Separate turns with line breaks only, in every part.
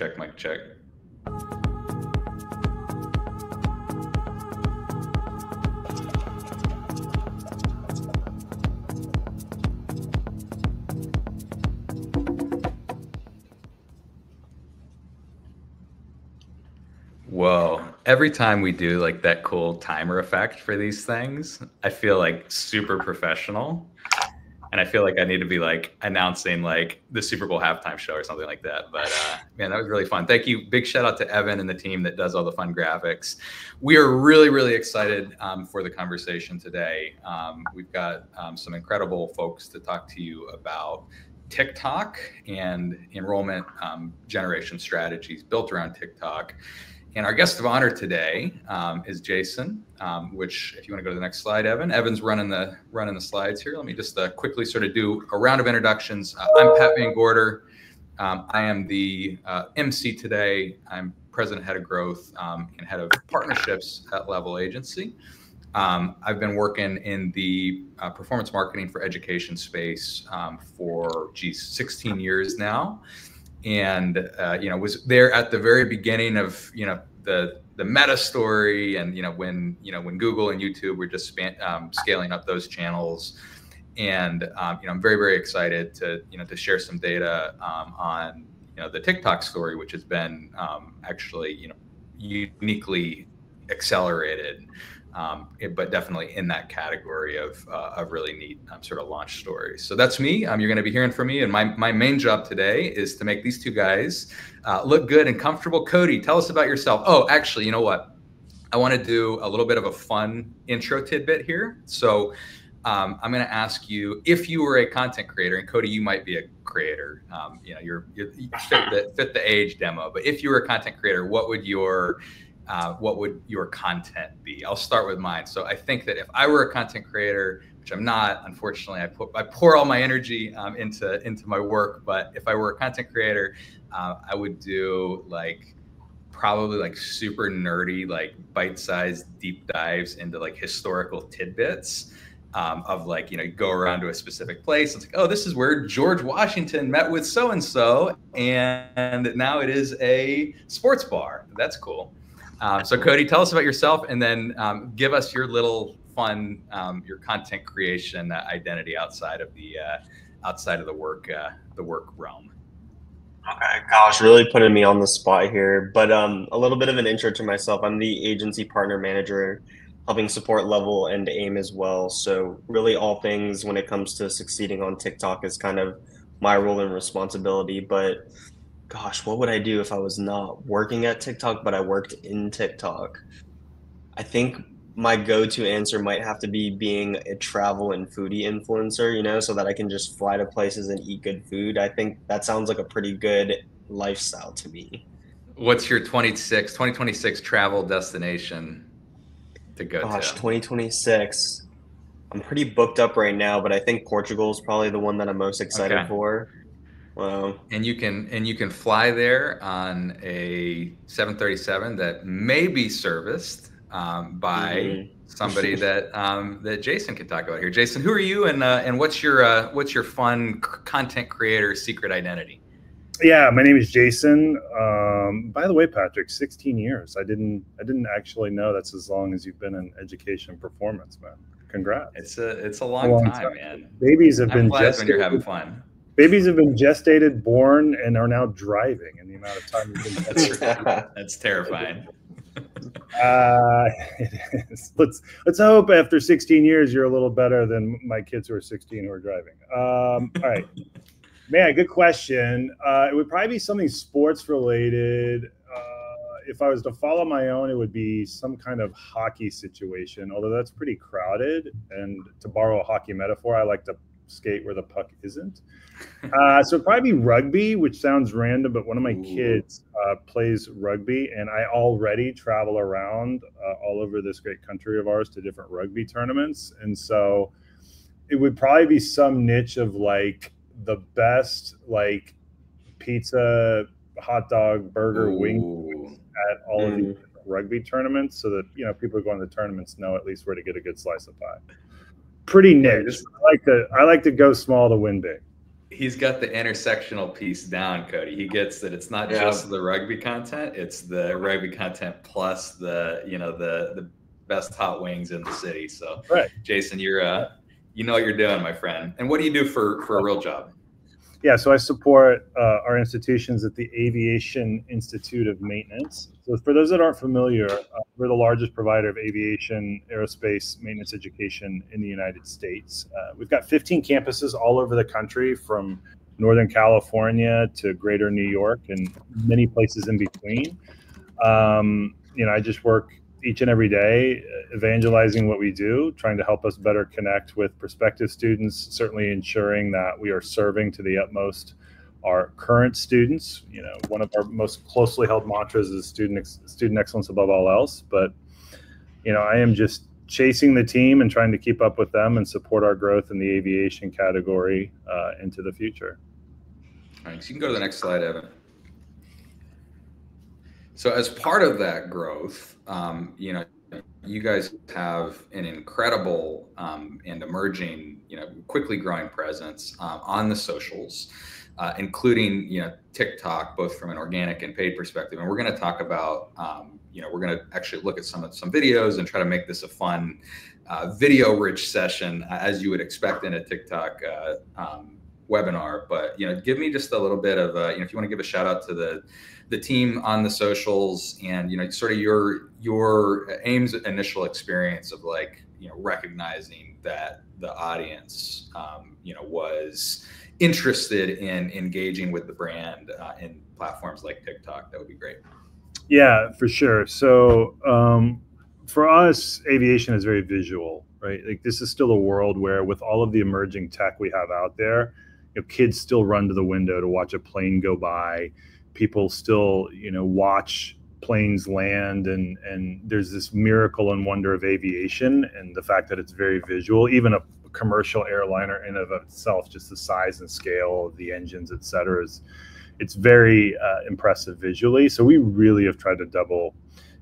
check, mic check. Whoa. Every time we do like that cool timer effect for these things, I feel like super professional. And I feel like I need to be like announcing like the Super Bowl halftime show or something like that. But man, that was really fun. Thank you. Big shout out to Evan and the team that does all the fun graphics. We are really, really excited for the conversation today. We've got some incredible folks to talk to you about TikTok and enrollment generation strategies built around TikTok. And our guest of honor today is Jason, which if you want to go to the next slide, Evan. Evan's running the slides here. Let me just quickly sort of do a round of introductions. I'm Pat Van Gorder. I am the MC today. I'm president, head of growth, and head of partnerships at Level Agency. I've been working in the performance marketing for education space for 16 years now. And was there at the very beginning of the Meta story, and when Google and YouTube were just scaling up those channels, and I'm very, very excited to share some data on the TikTok story, which has been actually uniquely accelerated. But definitely in that category of really neat sort of launch stories. So that's me. You're going to be hearing from me. And my main job today is to make these two guys look good and comfortable. Cody, tell us about yourself. Oh, actually, you know what? I want to do a little bit of a fun intro tidbit here. So I'm going to ask you, if you were a content creator, and Cody, you might be a creator, you fit the age demo, but if you were a content creator, what would your content be? I'll start with mine. So I think that if I were a content creator, which I'm not, unfortunately, I pour all my energy into my work. But if I were a content creator, I would do probably super nerdy, bite-sized deep dives into historical tidbits of go around to a specific place. It's oh, this is where George Washington met with so-and-so, and now it is a sports bar. That's cool. So Cody, tell us about yourself, and then give us your little fun, your content creation identity outside of the work realm.
Okay, gosh, really putting me on the spot here, but a little bit of an intro to myself. I'm the agency partner manager, helping support Level and AIM as well. So really all things when it comes to succeeding on TikTok is kind of my role and responsibility. But gosh, what would I do if I was not working at TikTok, but I worked in TikTok? I think my go-to answer might have to be being a travel and foodie influencer, so that I can just fly to places and eat good food. I think that sounds like a pretty good lifestyle to me.
What's your 2026 travel destination to go to?
2026. I'm pretty booked up right now, but I think Portugal is probably the one that I'm most excited for. Wow.
And you can fly there on a 737 that may be serviced by somebody that Jason can talk about here. Jason, who are you, and what's your fun content creator secret identity?
Yeah, my name is Jason. By the way, Patrick, 16 years. I didn't actually know that's as long as you've been in education and performance, man. Congrats.
It's a long time, man.
Babies have been
gestated when you're having fun.
Babies have been gestated, born, and are now driving in the amount of time you've been
gestated. That's terrifying.
It is. Let's hope after 16 years you're a little better than my kids who are 16 who are driving. All right. Man, good question. It would probably be something sports related. If I was to follow my own, it would be some kind of hockey situation, although that's pretty crowded. And to borrow a hockey metaphor, I like to skate where the puck isn't. So it'd probably be rugby, which sounds random, but one of my kids plays rugby, and I already travel around all over this great country of ours to different rugby tournaments. And so it would probably be some niche of the best pizza, hot dog, burger, wing at all of these rugby tournaments, so that people who go on the tournaments know at least where to get a good slice of pie. Pretty niche. I like to go small to win big.
He's got the intersectional piece down, Cody. He gets that it's not just the rugby content; it's the rugby content plus the best hot wings in the city. So,
right.
Jason, you know what you're doing, my friend. And what do you do for a real job?
Yeah, so I support our institutions at the Aviation Institute of Maintenance. So for those that aren't familiar, we're the largest provider of aviation, aerospace maintenance education in the United States. We've got 15 campuses all over the country, from Northern California to Greater New York and many places in between. I just work each and every day evangelizing what we do, trying to help us better connect with prospective students, certainly ensuring that we are serving to the utmost our current students. One of our most closely held mantras is student excellence above all else. But, I am just chasing the team and trying to keep up with them and support our growth in the aviation category into the future.
All right, so you can go to the next slide, Evan. So as part of that growth, you guys have an incredible and emerging, quickly growing presence on the socials, including, TikTok, both from an organic and paid perspective. And we're going to talk about, we're going to actually look at some videos and try to make this a fun, video-rich session, as you would expect in a TikTok webinar. But, give me just a little bit of, if you want to give a shout out to the team on the socials and, sort of your AIM's initial experience of recognizing that the audience, was interested in engaging with the brand in platforms like TikTok. That would be great.
Yeah, for sure. So for us, aviation is very visual, right? This is still a world where, with all of the emerging tech we have out there, kids still run to the window to watch a plane go by. People still, watch planes land, and there's this miracle and wonder of aviation, and the fact that it's very visual. Even a commercial airliner in of itself, just the size and scale of the engines, et cetera, it's very impressive visually. So we really have tried to double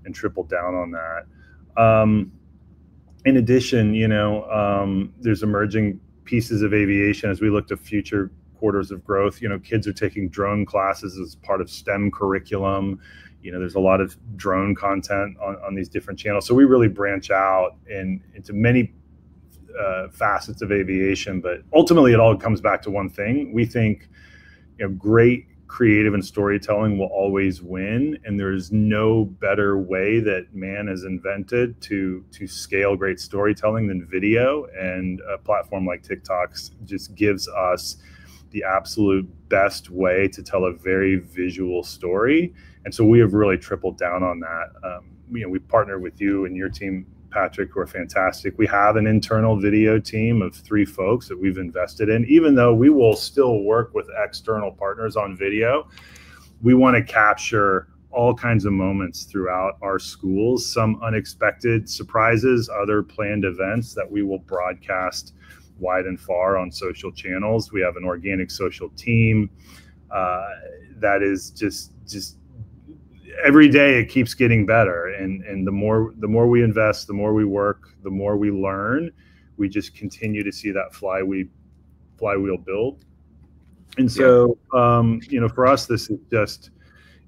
and triple down on that. In addition, there's emerging pieces of aviation as we look to future quarters of growth. Kids are taking drone classes as part of STEM curriculum. There's a lot of drone content on these different channels. So we really branch out into many facets of aviation, but ultimately it all comes back to one thing. We think, great creative and storytelling will always win, and there's no better way that man has invented to scale great storytelling than video. And a platform like TikTok just gives us the absolute best way to tell a very visual story. And so we have really tripled down on that. We partner with you and your team, Patrick, who are fantastic. We have an internal video team of 3 folks that we've invested in. Even though we will still work with external partners on video, we want to capture all kinds of moments throughout our schools, some unexpected surprises, other planned events that we will broadcast wide and far on social channels. We have an organic social team that is just every day it keeps getting better, and the more we invest, the more we work, the more we learn. We just continue to see that flywheel build. And so for us, this is just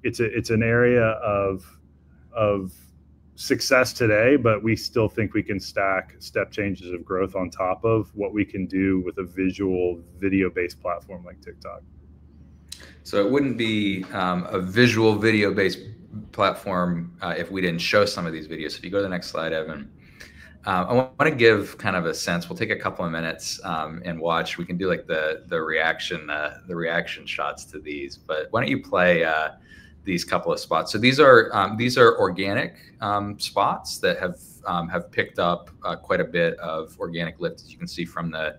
it's an area of success today, but we still think we can stack step changes of growth on top of what we can do with a visual video-based platform like TikTok.
So it wouldn't be a visual video-based platform if we didn't show some of these videos. If you go to the next slide, Evan, I want to give kind of a sense. We'll take a couple of minutes and watch. We can do like the reaction shots to these. But why don't you play these couple of spots? So these are organic spots that have picked up quite a bit of organic lift, as you can see from the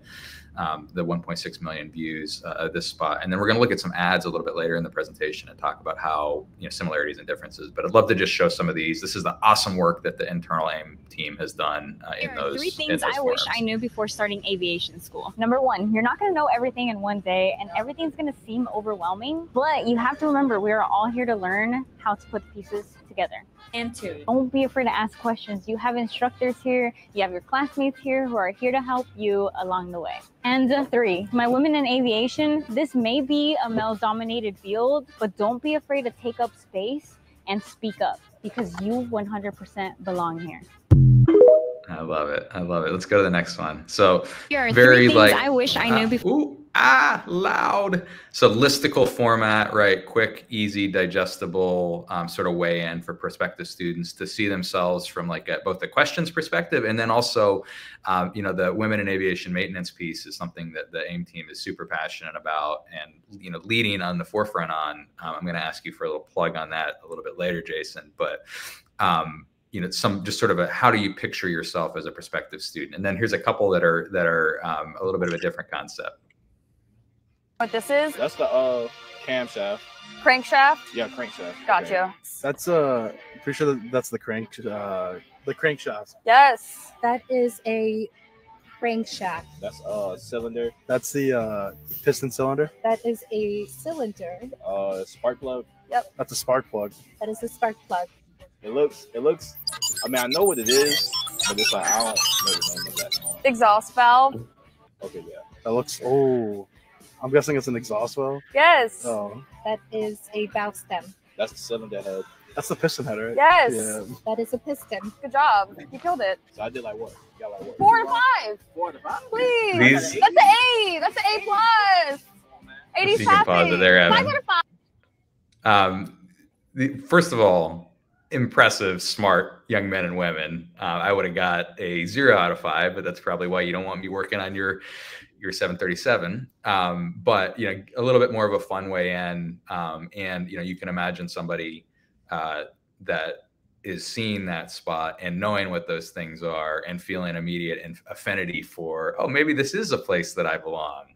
1.6 million views of this spot. And then we're going to look at some ads a little bit later in the presentation and talk about how, similarities and differences. But I'd love to just show some of these. This is the awesome work that the internal AIM team has done in those.
3 things I wish I knew before starting aviation school. Number 1, you're not going to know everything in one day, and everything's going to seem overwhelming. But you have to remember, we are all here to learn how to put the pieces together.
And 2,
Don't be afraid to ask questions. You have instructors here, you have your classmates here who are here to help you along the way. And 3, my women in aviation, this may be a male-dominated field, but don't be afraid to take up space and speak up, because you 100% belong here.
I love it. I love it. Let's go to the next one. So
Here are
very
3 things
like
I wish I knew before.
Loud. So listicle format, right? Quick, easy, digestible sort of way in for prospective students to see themselves from like both the questions perspective, and then also, the women in aviation maintenance piece is something that the AIM team is super passionate about and, leading on the forefront on. I'm going to ask you for a little plug on that a little bit later, Jason, but some just sort of how do you picture yourself as a prospective student? And then here's a couple that are a little bit of a different concept.
What this is?
That's the camshaft.
Crankshaft?
Yeah, crankshaft.
Gotcha.
Okay. That's pretty sure that's the crankshaft.
Yes.
That is a crankshaft.
That's cylinder. That's the piston cylinder.
That is a cylinder.
Spark plug.
Yep.
That's a spark plug.
That is a spark plug.
It looks. I mean, I know what it is, but it's like I don't know the name of that.
Exhaust valve.
Okay, yeah. That looks. Oh, I'm guessing it's an exhaust valve.
Yes.
Oh,
That is a valve stem.
that's the cylinder head. That's the piston head, right?
Yes.
Yeah.
That is a piston.
Good job. You killed it.
So I did like what? You got like what?
4 to 5.
4 to 5.
Please.
These-
That's an A. That's an A plus. 80's
You can pause it there, Evan.
5 out of 5.
First of all, impressive, smart young men and women. I would have got a 0 out of 5, but that's probably why you don't want me working on your 737. But a little bit more of a fun way in, and you can imagine somebody that is seeing that spot and knowing what those things are and feeling immediate affinity for, oh, maybe this is a place that I belong.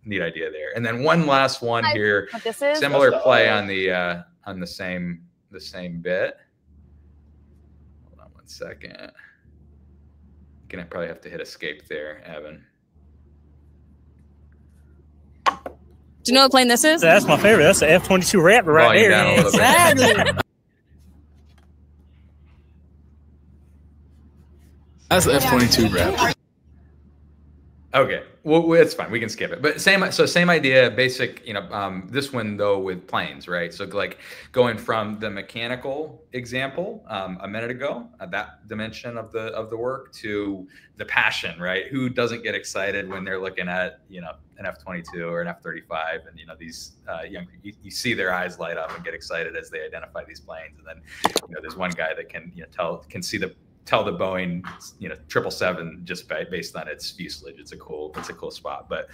Neat idea there. And then one last one here,
What this is?
similar play on the same bit. Hold on one second. Gonna probably have to hit escape there, Evan.
Do you know what plane this is?
That's my favorite. That's the F-22 Raptor right
Volume
there.
down a little bit.
Exactly.
That's the F-22 Raptor.
Okay, well, it's fine. We can skip it. But same idea, basic, this one though with planes, right? So like going from the mechanical example a minute ago, that dimension of the work, to the passion, right? Who doesn't get excited when they're looking at, an F-22 or an F-35, and these young, you see their eyes light up and get excited as they identify these planes, and then there's one guy that can tell the Boeing 777 just based on its fuselage. It's a cool spot, but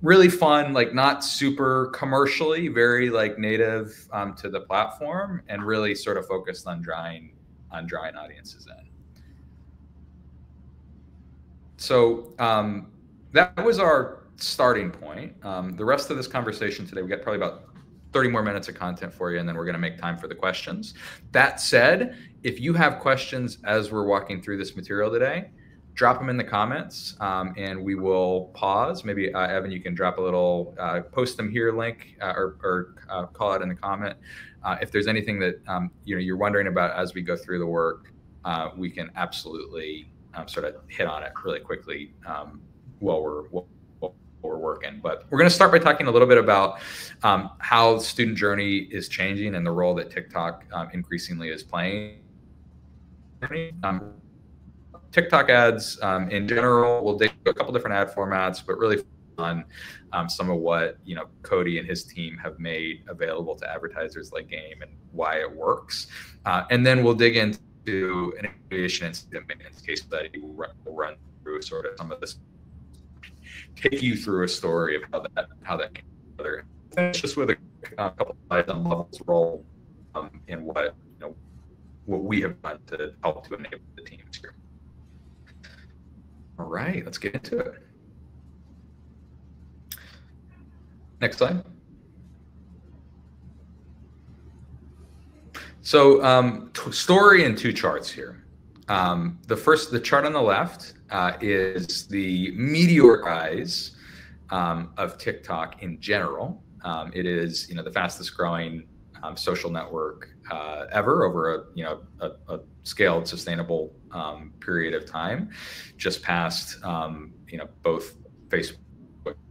really fun, like not super commercially, very like native to the platform, and really sort of focused on drawing audiences in. So that was our starting point. The rest of this conversation today, we got probably about 30 more minutes of content for you, and then we're going to make time for the questions. That said, if you have questions as we're walking through this material today, drop them in the comments, and we will pause. Maybe Evan, you can drop a little post them here link or call out in the comment. If there's anything that you're wondering about as we go through the work, we can absolutely sort of hit on it really quickly while we're working. But we're going to start by talking a little bit about how the student journey is changing and the role that TikTok increasingly is playing. TikTok ads in general, we'll dig a couple different ad formats, but really on some of what Cody and his team have made available to advertisers like AIM and why it works. And then we'll dig into an aviation incident maintenance case study. We'll run through sort of some of this, take you through a story of how that came together. Finish just with a couple of slides on Level's role in what we have done to help to enable the teams here. All right, let's get into it. Next slide. So story in 2 charts here. The chart on the left is the meteoric rise of TikTok in general. It is the fastest growing social network ever over a scaled, sustainable period of time. Just past both Facebook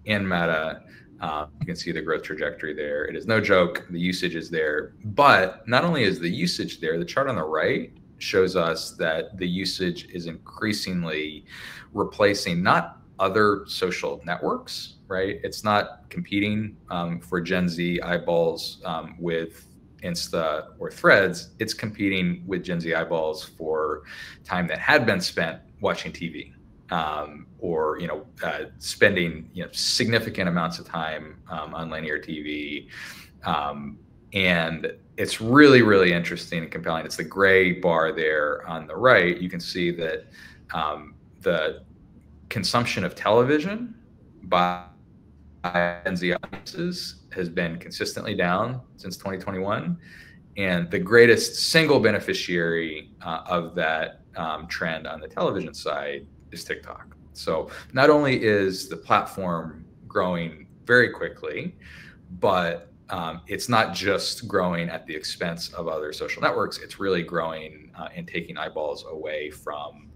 and Meta. You can see the growth trajectory there. It is no joke. The usage is there. But not only is the usage there, the chart on the right shows us that the usage is increasingly replacing not other social networks, right? It's not competing for Gen Z eyeballs with Insta or Threads. It's competing with Gen Z eyeballs for time that had been spent watching TV. Or spending significant amounts of time on linear TV, and it's really, really interesting and compelling. It's the gray bar there on the right. You can see that the consumption of television by Gen Z audiences has been consistently down since 2021, and the greatest single beneficiary of that trend on the television side is TikTok. So not only is the platform growing very quickly, but it's not just growing at the expense of other social networks. It's really growing and taking eyeballs away from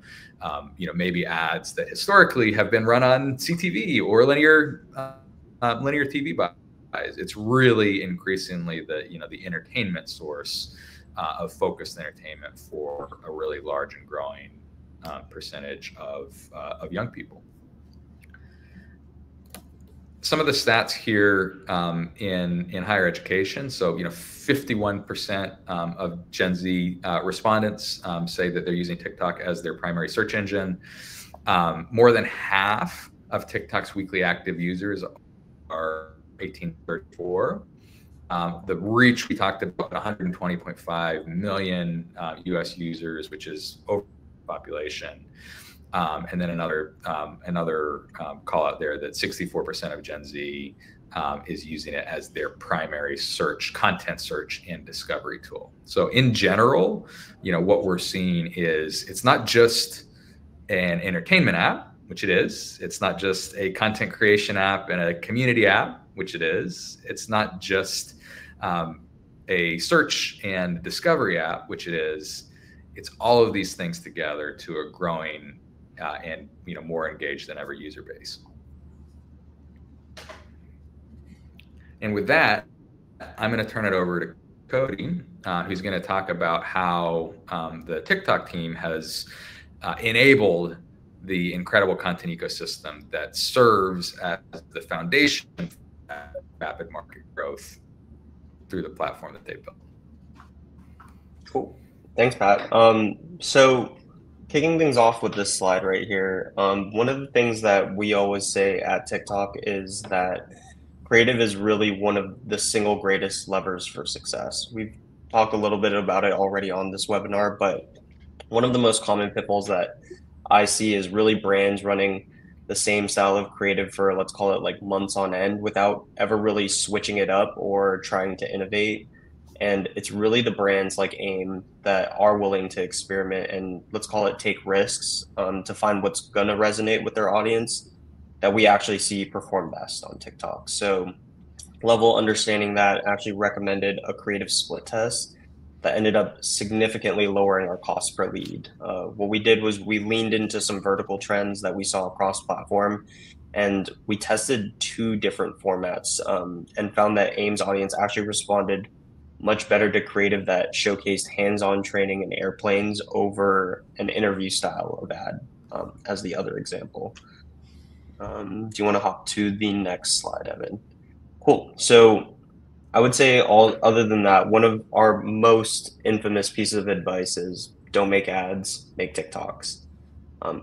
maybe ads that historically have been run on CTV or linear TV buys. It's really increasingly the entertainment source of focused entertainment for a really large and growing percentage of young people. Some of the stats here in higher education. So 51% of Gen Z respondents say that they're using TikTok as their primary search engine. More than half of TikTok's weekly active users are 18 to 34. The reach, we talked about 120.5 million US users, which is overpopulation. And then another call out there that 64% of Gen Z is using it as their primary content search and discovery tool. So in general, what we're seeing is it's not just an entertainment app, which it is. It's not just a content creation app and a community app, which it is. It's not just a search and discovery app, which it is. It's all of these things together to a growing and more engaged than ever user base. And with that, I'm going to turn it over to Cody, who's going to talk about how the TikTok team has enabled the incredible content ecosystem that serves as the foundation for rapid market growth through the platform that they've built.
Cool. Thanks, Pat. So kicking things off with this slide right here, one of the things that we always say at TikTok is that creative is really one of the single greatest levers for success. We've talked a little bit about it already on this webinar, but one of the most common pitfalls that I see is really brands running the same style of creative for, let's call it like months on end, without ever really switching it up or trying to innovate. And it's really the brands like AIM that are willing to experiment and, let's call it, take risks to find what's going to resonate with their audience that we actually see perform best on TikTok. So Level, understanding that, actually recommended a creative split test that ended up significantly lowering our cost per lead. What we did was we leaned into some vertical trends that we saw across platform, and we tested 2 different formats and found that AIM's audience actually responded much better to creative that showcased hands-on training in airplanes over an interview style of ad as the other example. Do you want to hop to the next slide, Evan? Cool. So I would say other than that, one of our most infamous pieces of advice is don't make ads, make TikToks.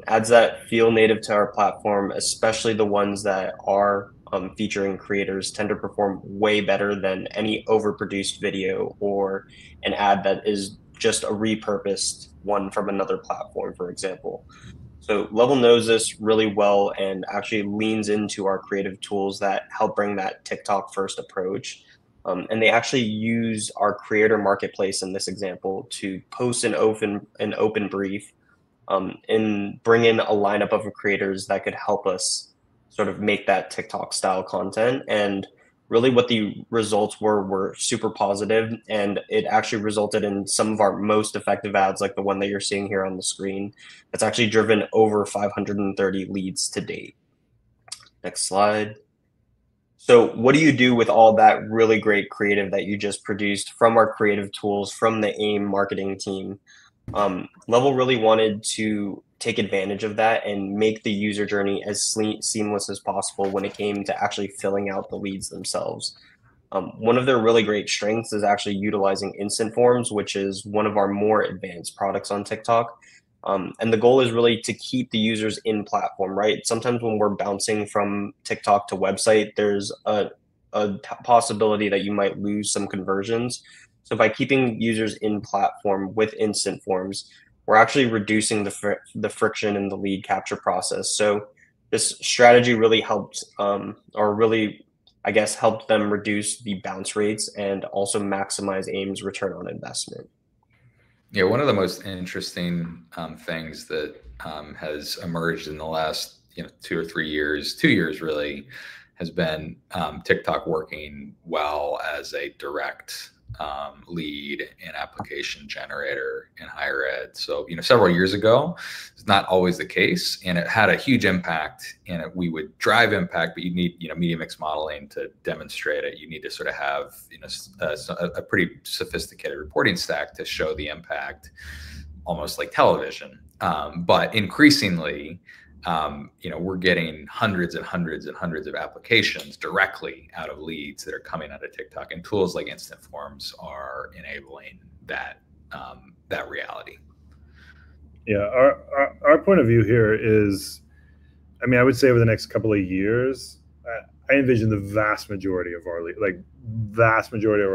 Ads that feel native to our platform, especially the ones that are featuring creators, tend to perform way better than any overproduced video or an ad that is just a repurposed one from another platform, for example. So Level knows this really well and actually leans into our creative tools that help bring that TikTok first approach. And they actually use our creator marketplace in this example to post an open brief and bring in a lineup of creators that could help us sort of make that TikTok style content. And really what the results were super positive, and it actually resulted in some of our most effective ads, like the one that you're seeing here on the screen. It's actually driven over 530 leads to date. Next slide. So what do you do with all that really great creative that you just produced from our creative tools, from the AIM marketing team? Level really wanted to take advantage of that and make the user journey as seamless as possible when it came to actually filling out the leads themselves. One of their really great strengths is actually utilizing instant forms, which is one of our more advanced products on TikTok. And the goal is really to keep the users in platform, right? Sometimes when we're bouncing from TikTok to website, there's a possibility that you might lose some conversions. So by keeping users in platform with instant forms, we're actually reducing the friction in the lead capture process. So this strategy really helped, or really, I guess, helped them reduce the bounce rates and also maximize AIM's return on investment.
Yeah, one of the most interesting things that has emerged in the last 2 or 3 years, 2 years really, has been TikTok working well as a direct lead and application generator in higher ed. So several years ago, it's not always the case, and it had a huge impact. And we would drive impact, but you need media mix modeling to demonstrate it. You need to sort of have a pretty sophisticated reporting stack to show the impact, almost like television. But increasingly, we're getting hundreds and hundreds and hundreds of applications directly out of leads that are coming out of TikTok, and tools like instant forms are enabling that reality.
Yeah, our point of view here is, I mean, I would say over the next couple of years, I envision the vast majority of our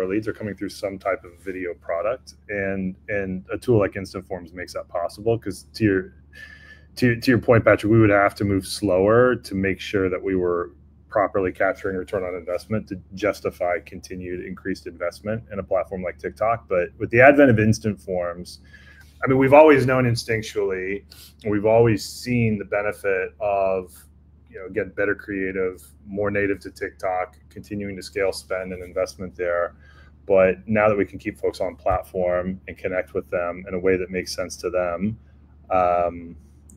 leads are coming through some type of video product, and a tool like instant forms makes that possible. Because to your point, Patrick, we would have to move slower to make sure that we were properly capturing return on investment to justify continued increased investment in a platform like TikTok. But with the advent of instant forms, I mean, we've always known instinctually, and we've always seen the benefit of, again, better creative, more native to TikTok, continuing to scale spend and investment there. But now that we can keep folks on platform and connect with them in a way that makes sense to them,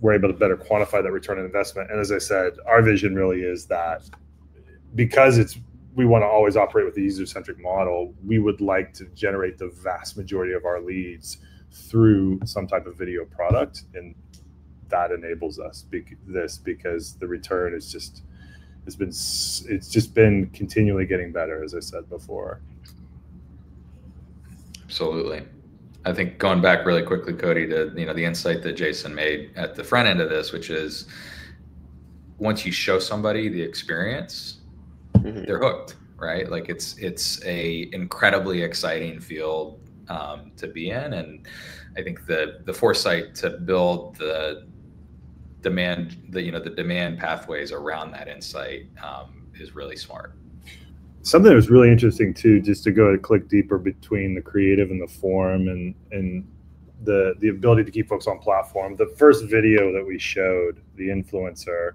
we're able to better quantify that return on investment. And as I said, our vision really is that because we want to always operate with a user-centric model, we would like to generate the vast majority of our leads through some type of video product, and that enables us because the return is it's just been continually getting better, as I said before.
Absolutely. I think going back really quickly, Cody, to the insight that Jason made at the front end of this, which is once you show somebody the experience, they're hooked, right? Like it's a incredibly exciting field to be in, and I think the foresight to build the demand pathways around that insight is really smart.
Something that was really interesting too, just to go a click deeper between the creative and the form and the ability to keep folks on platform. The first video that we showed, the influencer,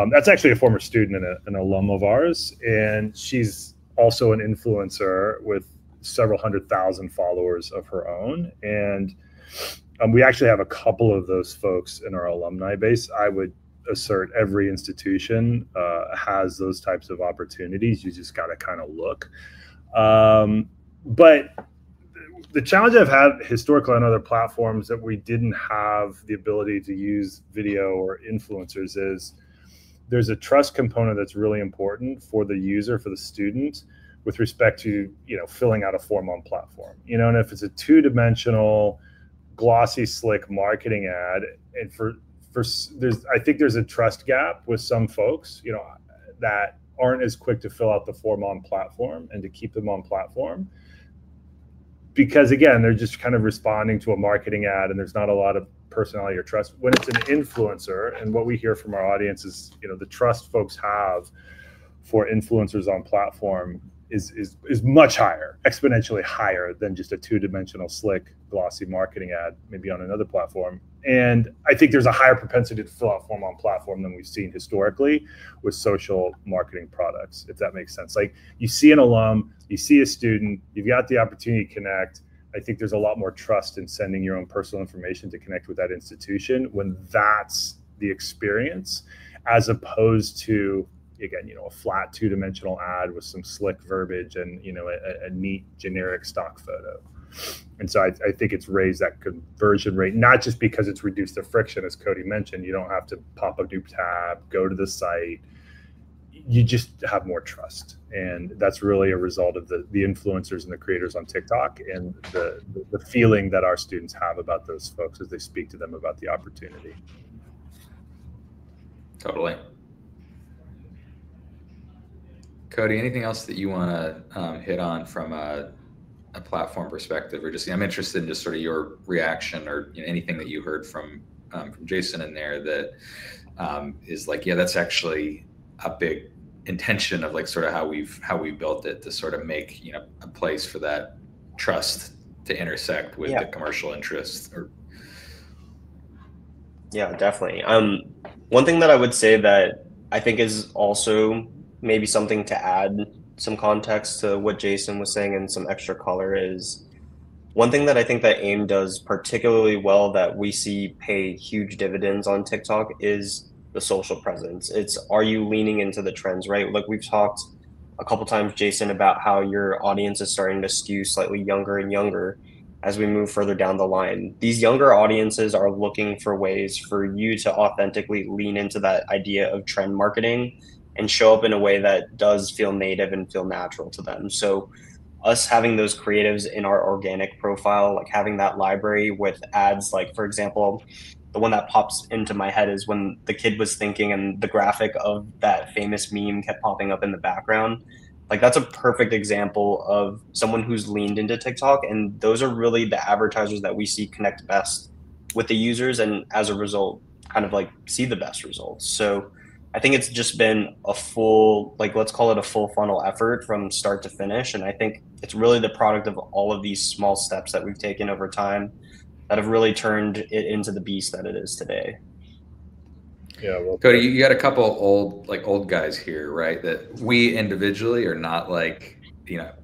that's actually a former student and an alum of ours, and she's also an influencer with several 100,000 followers of her own. And we actually have a couple of those folks in our alumni base. I would assert every institution has those types of opportunities. You just got to kind of look. But the challenge I've had historically on other platforms that we didn't have the ability to use video or influencers is there's a trust component that's really important for the user, for the student, with respect to filling out a form on platform. And if it's a two-dimensional, glossy, slick marketing ad, and I think there's a trust gap with some folks, that aren't as quick to fill out the form on platform and to keep them on platform, because again, they're just kind of responding to a marketing ad, and there's not a lot of personality or trust. When it's an influencer, and what we hear from our audience is, the trust folks have for influencers on platform is much higher, exponentially higher than just a two-dimensional, slick, glossy marketing ad, maybe on another platform. And I think there's a higher propensity to fill out form on platform than we've seen historically with social marketing products, if that makes sense. Like you see an alum, you see a student, you've got the opportunity to connect. I think there's a lot more trust in sending your own personal information to connect with that institution when that's the experience, as opposed to, again, a flat two-dimensional ad with some slick verbiage and, a neat generic stock photo. And so I think it's raised that conversion rate, not just because it's reduced the friction, as Cody mentioned. You don't have to pop a new tab, go to the site. You just have more trust. And that's really a result of the influencers and the creators on TikTok and the feeling that our students have about those folks as they speak to them about the opportunity.
Totally. Cody, anything else that you want to hit on from a platform perspective, or just I'm interested in just sort of your reaction or anything that you heard from Jason in there that is like, yeah, that's actually a big intention of like sort of how we built it to sort of make a place for that trust to intersect with the commercial interest. Or
yeah, definitely. One thing that I would say that I think is also maybe something to add some context to what Jason was saying and some extra color is one thing that I think that AIM does particularly well that we see pay huge dividends on TikTok is the social presence. It's, are you leaning into the trends, right? Like we've talked a couple times, Jason, about how your audience is starting to skew slightly younger and younger as we move further down the line. These younger audiences are looking for ways for you to authentically lean into that idea of trend marketing and show up in a way that does feel native and feel natural to them. So us having those creatives in our organic profile, like having that library with ads, like for example, the one that pops into my head is when the kid was thinking and the graphic of that famous meme kept popping up in the background. Like that's a perfect example of someone who's leaned into TikTok. And those are really the advertisers that we see connect best with the users. And as a result, kind of like see the best results. So I think it's just been a full, like, let's call it a full funnel effort from start to finish. And I think it's really the product of all of these small steps that we've taken over time that have really turned it into the beast that it is today.
Yeah, well,
Cody, you got a couple old guys here, right? That we individually are not like,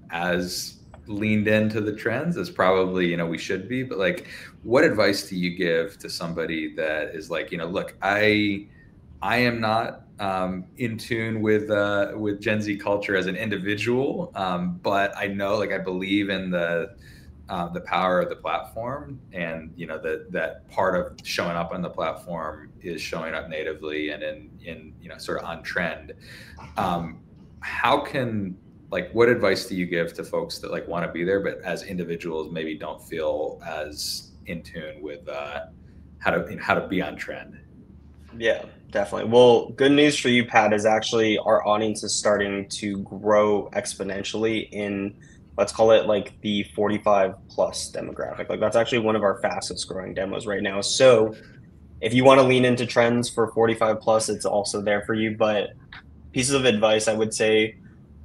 as leaned into the trends as probably, we should be. But like, what advice do you give to somebody that is like, look, I am not in tune with Gen Z culture as an individual, but I know, like, I believe in the power of the platform, and that part of showing up on the platform is showing up natively and in sort of on trend. How can, like, what advice do you give to folks that like want to be there, but as individuals maybe don't feel as in tune with how to be on trend?
Yeah, definitely. Well, good news for you, Pat, is actually our audience is starting to grow exponentially in, let's call it like the 45 plus demographic. Like that's actually one of our fastest growing demos right now. So if you want to lean into trends for 45 plus, it's also there for you. But pieces of advice, I would say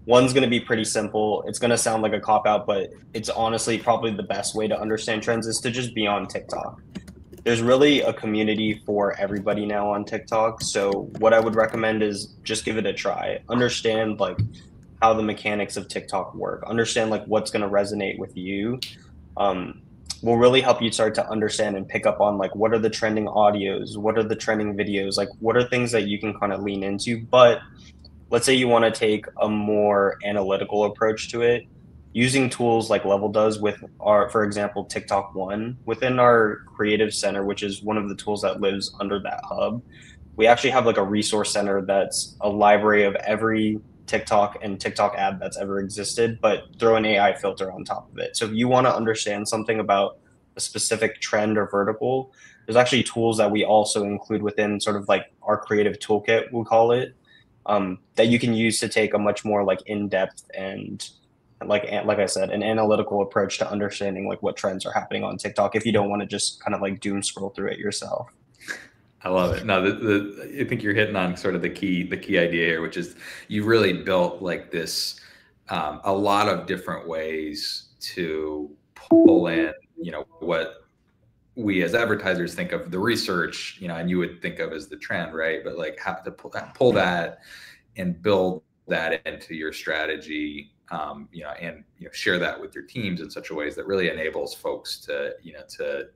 one's going to be pretty simple. It's going to sound like a cop out, but it's honestly probably the best way to understand trends is to just be on TikTok. There's really a community for everybody now on TikTok. So what I would recommend is just give it a try. Understand like how the mechanics of TikTok work. Understand like what's going to resonate with you. Will really help you start to understand and pick up on like what are the trending audios, what are the trending videos, like what are things that you can kind of lean into. But let's say you want to take a more analytical approach to it. Using tools like Level does with our, for example, TikTok One within our creative center, which is one of the tools that lives under that hub. We actually have like a resource center that's a library of every TikTok and TikTok ad that's ever existed, but throw an AI filter on top of it. So if you want to understand something about a specific trend or vertical, there's actually tools that we also include within sort of like our creative toolkit, we'll call it, that you can use to take a much more like in-depth and like I said, an analytical approach to understanding like what trends are happening on TikTok if you don't want to just kind of like doom scroll through it yourself.
I love it. No, I think you're hitting on sort of the key idea here, which is you really built like this a lot of different ways to pull in, what we as advertisers think of the research, and you would think of as the trend, right? But like how to pull that and build that into your strategy, and share that with your teams in such a ways that really enables folks to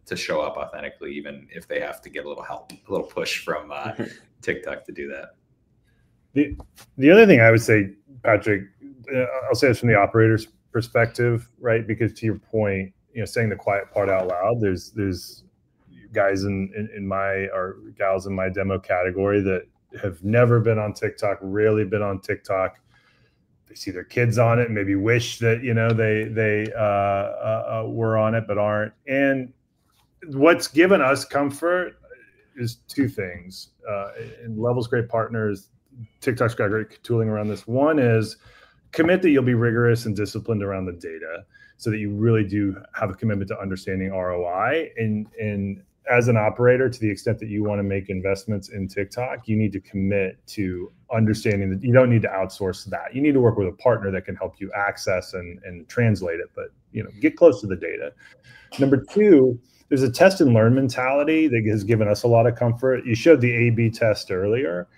to show up authentically, even if they have to get a little help, a little push from TikTok to do that.
The other thing I would say, Patrick, I'll say this from the operator's perspective, right? Because to your point, saying the quiet part out loud, there's guys in my, or gals in my demo category that have never been on TikTok, rarely been on TikTok. They see their kids on it, maybe wish that they were on it but aren't. And what's given us comfort is two things. And Level's great partners, TikTok's got great tooling around this. One is commit that you'll be rigorous and disciplined around the data, so that you really do have a commitment to understanding ROI. And as an operator, to the extent that you want to make investments in TikTok, you need to commit to understanding that you don't need to outsource that. You need to work with a partner that can help you access and translate it, but get close to the data. Number two, there's a test and learn mentality that has given us a lot of comfort. You showed the A/B test earlier.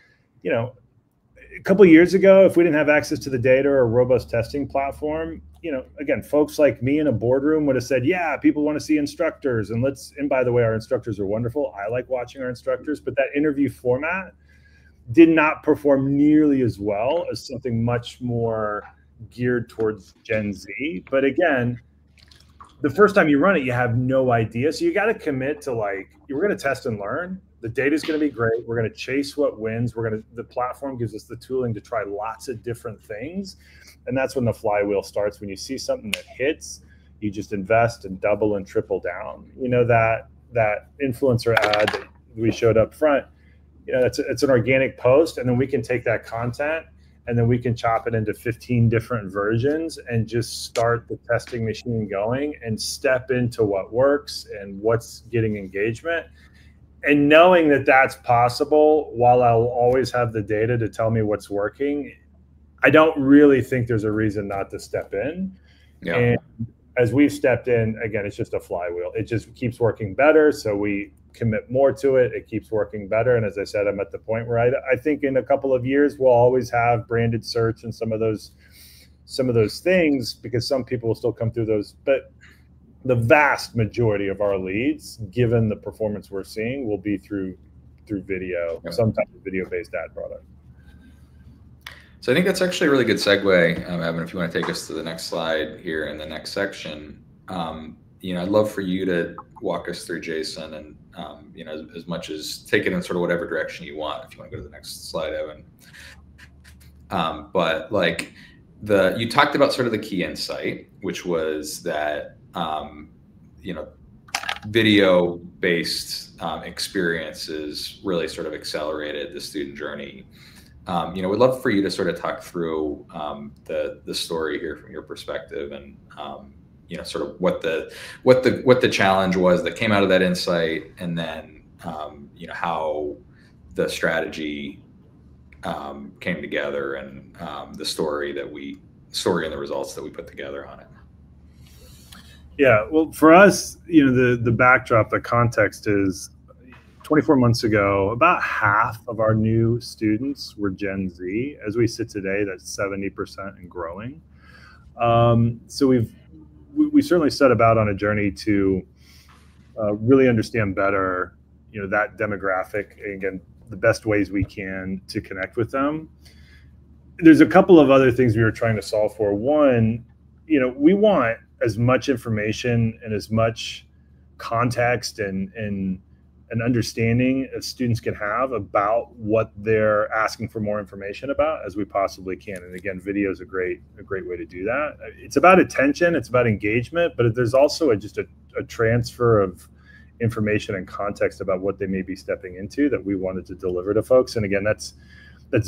A couple of years ago, if we didn't have access to the data or a robust testing platform, again, folks like me in a boardroom would have said, yeah, people want to see instructors. And by the way, our instructors are wonderful. I like watching our instructors, but that interview format did not perform nearly as well as something much more geared towards Gen Z. But again, the first time you run it, you have no idea. So you got to commit to we're going to test and learn. The data is going to be great. We're going to chase what wins. The platform gives us the tooling to try lots of different things. And that's when the flywheel starts. When you see something that hits, you just invest and double and triple down. That influencer ad that we showed up front, it's an organic post, and then we can take that content and then we can chop it into 15 different versions and just start the testing machine going and step into what works and what's getting engagement. And knowing that that's possible, while I'll always have the data to tell me what's working, I don't really think there's a reason not to step in. Yeah. And as we've stepped in, again, it's just a flywheel. It just keeps working better. So we commit more to it. It keeps working better. And as I said, I'm at the point where I think in a couple of years, we'll always have branded search and some of those things, because some people will still come through those. But the vast majority of our leads, given the performance we're seeing, will be through video, some type of video-based ad product.
So I think that's actually a really good segue, Evan, if you want to take us to the next slide here in the next section. I'd love for you to walk us through, Jason, and as much as take it in sort of whatever direction you want. If you want to go to the next slide, Evan. But you talked about sort of the key insight, which was that video-based experiences really sort of accelerated the student journey. We'd love for you to sort of talk through the story here from your perspective, and sort of what the challenge was that came out of that insight, and then how the strategy came together, and the story and the results that we put together on it.
Yeah, well, for us, the backdrop, the context is 24 months ago, about half of our new students were Gen Z. As we sit today, that's 70% and growing. So we certainly set about on a journey to really understand better, that demographic, and again, the best ways we can to connect with them. There's a couple of other things we were trying to solve for. One, we want as much information and as much context and understanding as students can have about what they're asking for more information about as we possibly can. And again, video is a great way to do that. It's about attention, it's about engagement, but there's also just a transfer of information and context about what they may be stepping into that we wanted to deliver to folks. And again, that's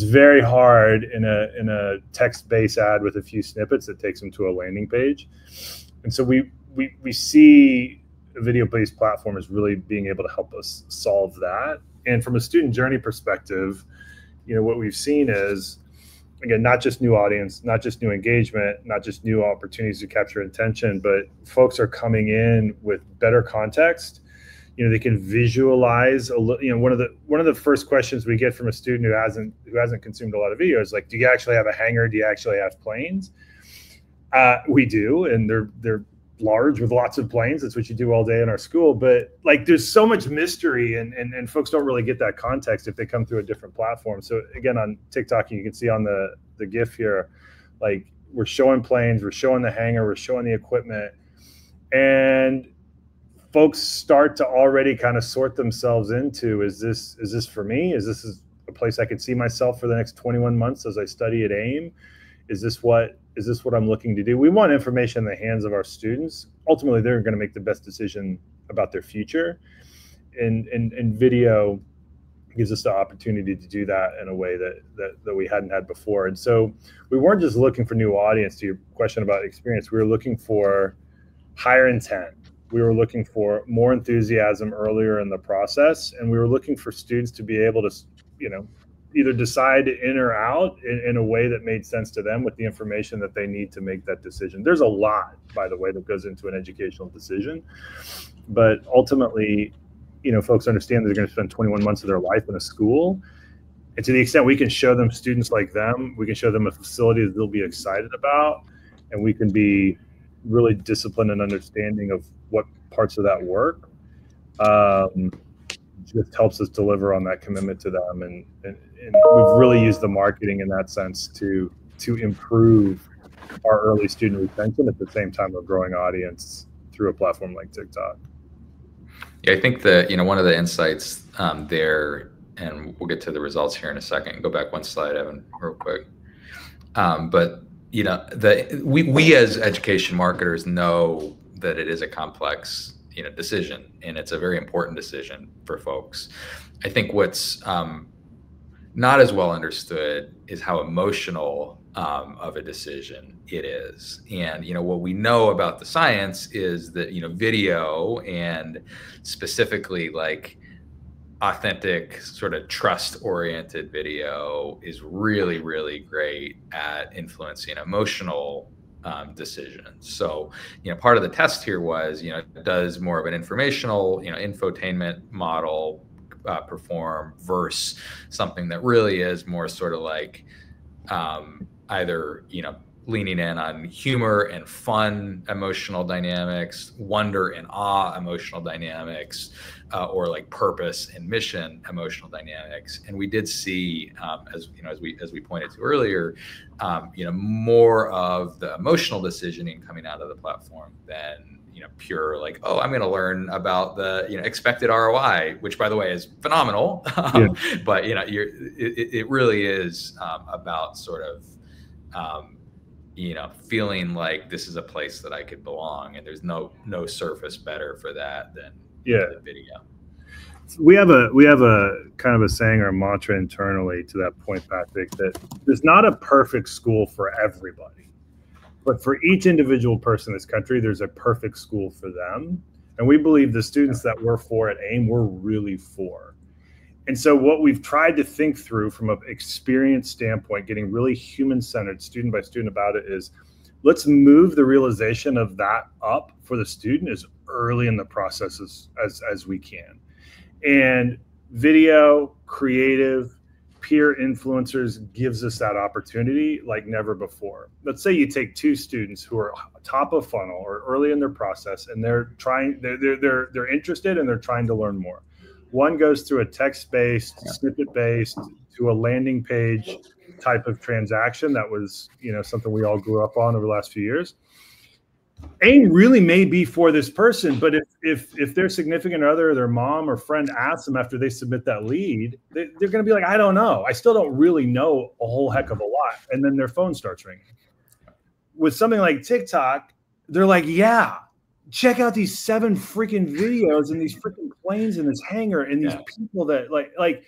very hard in a text-based ad with a few snippets that takes them to a landing page. And so we see a video-based platform is really being able to help us solve that. And from a student journey perspective, what we've seen is, again, not just new audience, not just new engagement, not just new opportunities to capture attention, but folks are coming in with better context They can visualize one of the first questions we get from a student who hasn't consumed a lot of video is like, do you actually have a hangar? Do you actually have planes? We do, and they're large with lots of planes. That's what you do all day in our school. But like, there's so much mystery, and folks don't really get that context if they come through a different platform. So again, on TikTok, you can see on the GIF here, like, we're showing planes, we're showing the hangar, we're showing the equipment, and folks start to already kind of sort themselves into, is this for me? Is this a place I could see myself for the next 21 months as I study at AIM? Is this what I'm looking to do? We want information in the hands of our students. Ultimately, they're going to make the best decision about their future. And video gives us the opportunity to do that in a way that we hadn't had before. And so we weren't just looking for new audience. To your question about experience, we were looking for higher intent. We were looking for more enthusiasm earlier in the process, and we were looking for students to be able to, either decide in or out in a way that made sense to them with the information that they need to make that decision. There's a lot, by the way, that goes into an educational decision, but ultimately, folks understand they're going to spend 21 months of their life in a school. And to the extent we can show them students like them, we can show them a facility that they'll be excited about, and we can be really disciplined and understanding of what parts of that work. Just helps us deliver on that commitment to them, and we've really used the marketing in that sense to improve our early student retention at the same time we're growing audience through a platform like TikTok.
Yeah, I think that one of the insights there, and we'll get to the results here in a second. Go back one slide, Evan, real quick. But we as education marketers know that it is a complex decision, and it's a very important decision for folks. I think what's not as well understood is how emotional of a decision it is. And what we know about the science is that video, and specifically like authentic, sort of trust-oriented video, is really, really great at influencing emotional decisions. So, part of the test here was, does more of an informational, infotainment model perform versus something that really is more sort of like either, leaning in on humor and fun emotional dynamics, wonder and awe emotional dynamics, or like purpose and mission emotional dynamics. And we did see, as we pointed to earlier, more of the emotional decisioning coming out of the platform than pure like, oh, I'm going to learn about the expected ROI, which by the way is phenomenal. But it really is about sort of feeling like this is a place that I could belong, and there's no surface better for that than the video.
We have a kind of a saying or a mantra internally to that point, Patrick, that there's not a perfect school for everybody, but for each individual person in this country, there's a perfect school for them. And we believe the students that we're for at AIM, we're really for. And so what we've tried to think through from an experience standpoint, getting really human-centered, student by student about it, is let's move the realization of that up for the student as early in the process as we can. And video, creative, peer influencers gives us that opportunity like never before. Let's say you take two students who are top of funnel or early in their process, and they're interested and they're trying to learn more. One goes through a text-based, snippet-based to a landing page type of transaction that was, something we all grew up on over the last few years. AIM really may be for this person, but if their significant other, their mom or friend asks them after they submit that lead, they're going to be like, I don't know. I still don't really know a whole heck of a lot. And then their phone starts ringing. With something like TikTok, they're like, yeah, check out these 7 freaking videos and these freaking planes in this hangar and these people that like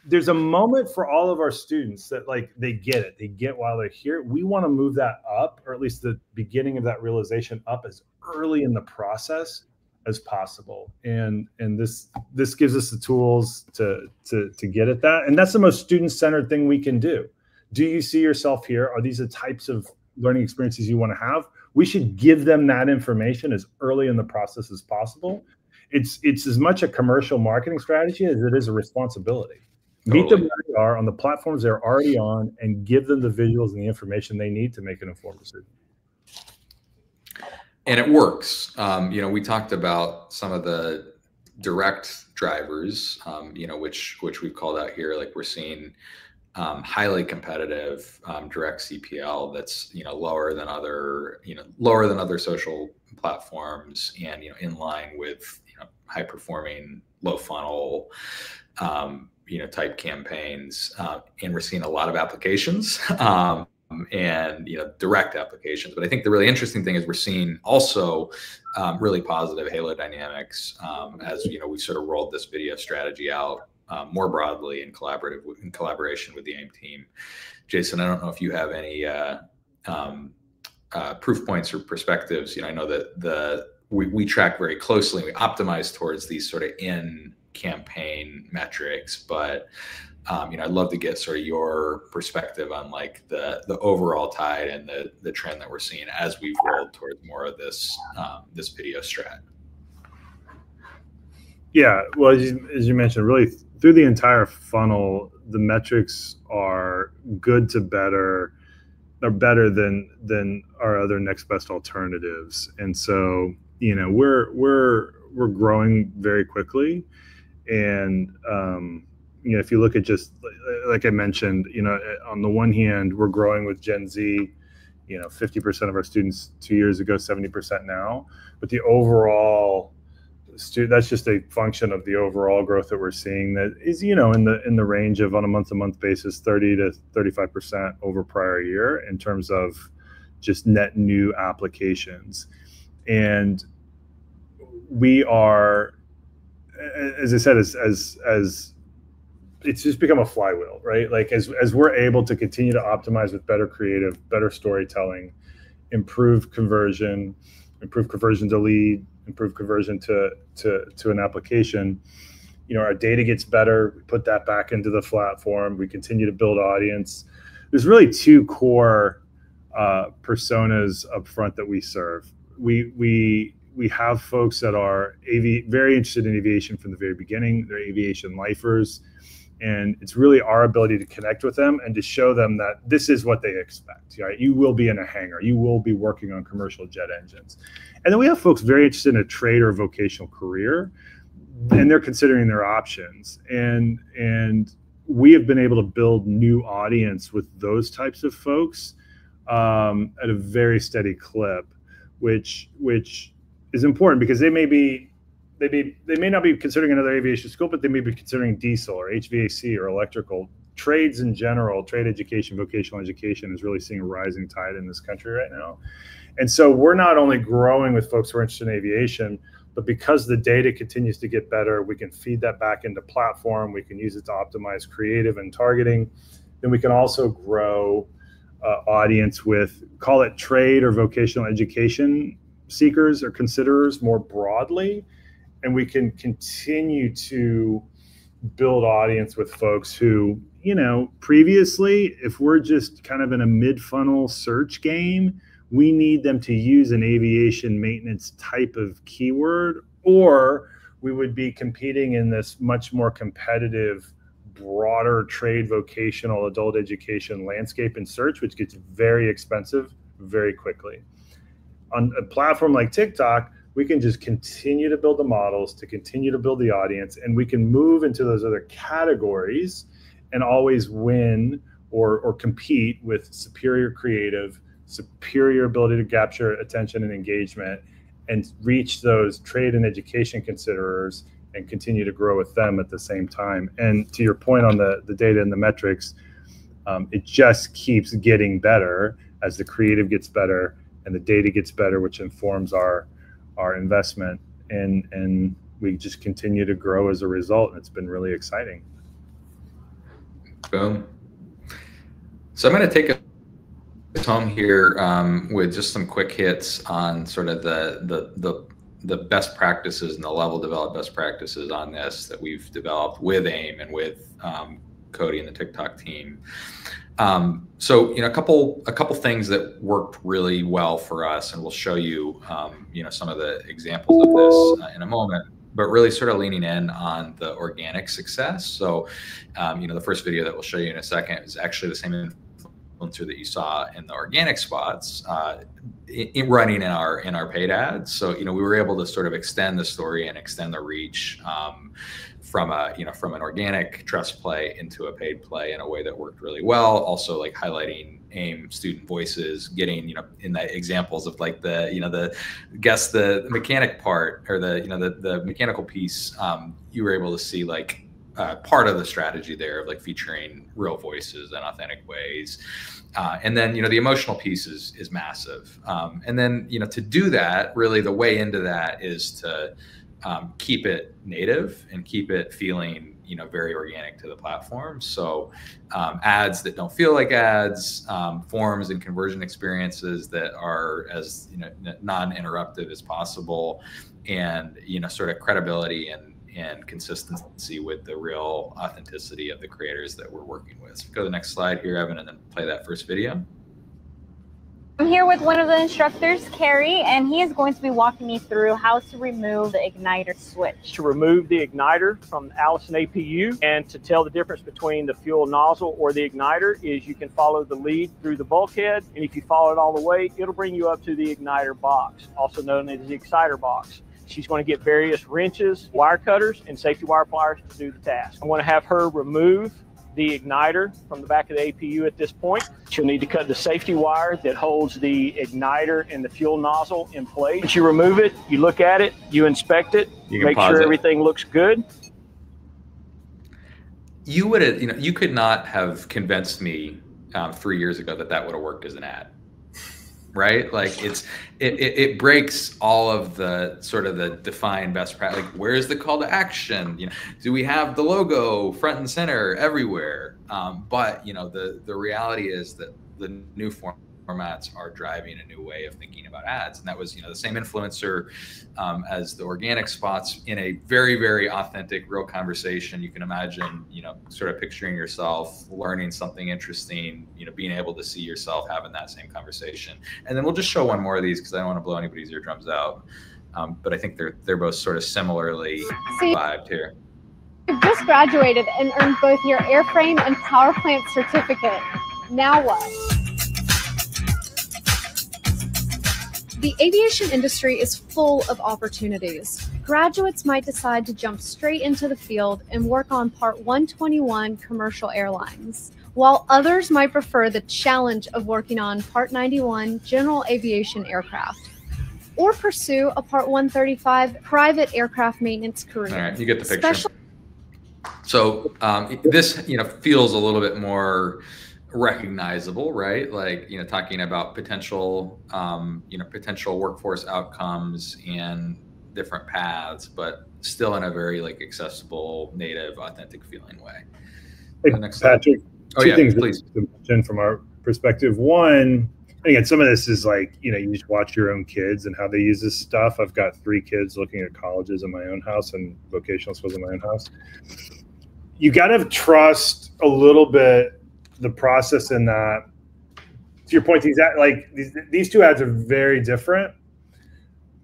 there's a moment for all of our students that like they get it. They get while they're here. We want to move that up, or at least the beginning of that realization up as early in the process as possible. And this gives us the tools to get at that. And that's the most student-centered thing we can do. Do you see yourself here? Are these the types of learning experiences you want to have? we should give them that information as early in the process as possible. It's as much a commercial marketing strategy as it is a responsibility.
Totally.
Meet them where they are on the platforms they're already on and give them the visuals and the information they need to make an informed decision.
And it works. You know, we talked about some of the direct drivers, you know, which we've called out here. Like we're seeing highly competitive direct CPL that's, you know, lower than other social platforms, and, you know, in line with, you know, high performing, low funnel, you know, type campaigns. And we're seeing a lot of applications. And, you know, direct applications. But I think the really interesting thing is we're seeing also really positive halo dynamics as, you know, we sort of rolled this video strategy out more broadly in collaboration with the AIM team. Jason, I don't know if you have any proof points or perspectives. You know, I know that we track very closely. We optimize towards these sort of in-campaign metrics, but you know, I'd love to get sort of your perspective on like the overall tide and the trend that we're seeing as we've rolled towards more of this this video strat.
Yeah, well, as you mentioned, really through the entire funnel, the metrics are good to better, are better than our other next best alternatives. And so, you know, we're growing very quickly, and you know, if you look at just like I mentioned, you know, on the one hand, we're growing with Gen Z, you know, 50% of our students 2 years ago, 70% now, but the overall that's just a function of the overall growth that we're seeing that is, you know, in the range of, on a month-to-month basis, 30 to 35% over prior year in terms of just net new applications. And we are, as I said, as it's just become a flywheel, right? Like as we're able to continue to optimize with better creative, better storytelling, improve conversion to lead, improve conversion to an application, you know, our data gets better. We put that back into the platform. We continue to build audience. There's really two core personas up front that we serve. We have folks that are very interested in aviation from the very beginning. They're aviation lifers. And it's really our ability to connect with them and to show them that this is what they expect. Right? You will be in a hangar. You will be working on commercial jet engines. And then we have folks very interested in a trade or vocational career, and they're considering their options. And we have been able to build new audience with those types of folks at a very steady clip, which is important because they may not be considering another aviation school, but they may be considering diesel or HVAC or electrical. Trades in general, trade education, vocational education is really seeing a rising tide in this country right now. And so we're not only growing with folks who are interested in aviation, but because the data continues to get better, we can feed that back into platform. We can use it to optimize creative and targeting. Then we can also grow audience with, call it trade or vocational education seekers or considerers more broadly. And we can continue to build audience with folks who, you know, previously, if we're just kind of in a mid-funnel search game, we need them to use an aviation maintenance type of keyword, or we would be competing in this much more competitive, broader trade, vocational, adult education landscape and search, which gets very expensive very quickly. On a platform like TikTok, we can just continue to build the models, to continue to build the audience, and we can move into those other categories and always win or compete with superior creative, superior ability to capture attention and engagement, and reach those trade and education considerers and continue to grow with them at the same time. And to your point on the data and the metrics, it just keeps getting better as the creative gets better and the data gets better, which informs our investment, and we just continue to grow as a result. And it's been really exciting.
Boom. So I'm going to take us home here with just some quick hits on sort of the best practices and the level developed best practices on this that we've developed with AIM and with Cody and the TikTok team. So, you know, a couple things that worked really well for us, and we'll show you, you know, some of the examples of this in a moment, but really sort of leaning in on the organic success. So, you know, the first video that we'll show you in a second is actually the same influencer that you saw in the organic spots running in our paid ads. So, you know, we were able to sort of extend the story and extend the reach from an organic trust play into a paid play in a way that worked really well. Also, like highlighting AIM student voices, getting, you know, in the examples of like the, you know, the mechanic part, or the mechanical piece, you were able to see like part of the strategy there of like featuring real voices in authentic ways. And then, you know, the emotional piece is massive. And then, you know, to do that, really the way into that is to keep it native and keep it feeling, you know, very organic to the platform. So ads that don't feel like ads, forms and conversion experiences that are as, you know, non-interruptive as possible, and, you know, sort of credibility and consistency with the real authenticity of the creators that we're working with. So go to the next slide here, Evan, and then play that first video.
I'm here with one of the instructors, Carrie, and he is going to be walking me through how to remove the igniter switch.
To remove the igniter from the Allison APU, and to tell the difference between the fuel nozzle or the igniter is you can follow the lead through the bulkhead, and if you follow it all the way, it'll bring you up to the igniter box, also known as the exciter box. She's going to get various wrenches, wire cutters, and safety wire pliers to do the task. I want to have her remove the igniter from the back of the APU at this point. She'll need to cut the safety wire that holds the igniter and the fuel nozzle in place. Once you remove it, you look at it, you inspect it, make sure everything looks good.
You would have, you know, you could not have convinced me 3 years ago that would have worked as an ad. Right? Like it breaks all of the sort of the defined best practice. Like, where's the call to action? You know, do we have the logo front and center everywhere? But, you know, the reality is that the new formats are driving a new way of thinking about ads. And that was, you know, the same influencer as the organic spots in a very, very authentic, real conversation. You can imagine, you know, sort of picturing yourself learning something interesting, you know, being able to see yourself having that same conversation. And then we'll just show one more of these because I don't want to blow anybody's eardrums out. But I think they're both sort of similarly vibed here.
You just graduated and earned both your airframe and power plant certificate. Now what?
The aviation industry is full of opportunities. Graduates might decide to jump straight into the field and work on Part 121 commercial airlines, while others might prefer the challenge of working on Part 91 general aviation aircraft, or pursue a Part 135 private aircraft maintenance career.
All right, you get the picture. So this, you know, feels a little bit more recognizable, right? Like, you know, talking about potential, you know, potential workforce outcomes and different paths, but still in a very like accessible, native, authentic feeling way.
Hey,
next
Patrick,
oh,
two
yeah,
things
please.
to mention from our perspective. One, again, some of this is like, you know, you just watch your own kids and how they use this stuff. I've got 3 kids looking at colleges in my own house and vocational schools in my own house. You got to trust a little bit the process in that. To your point, these 2 ads are very different,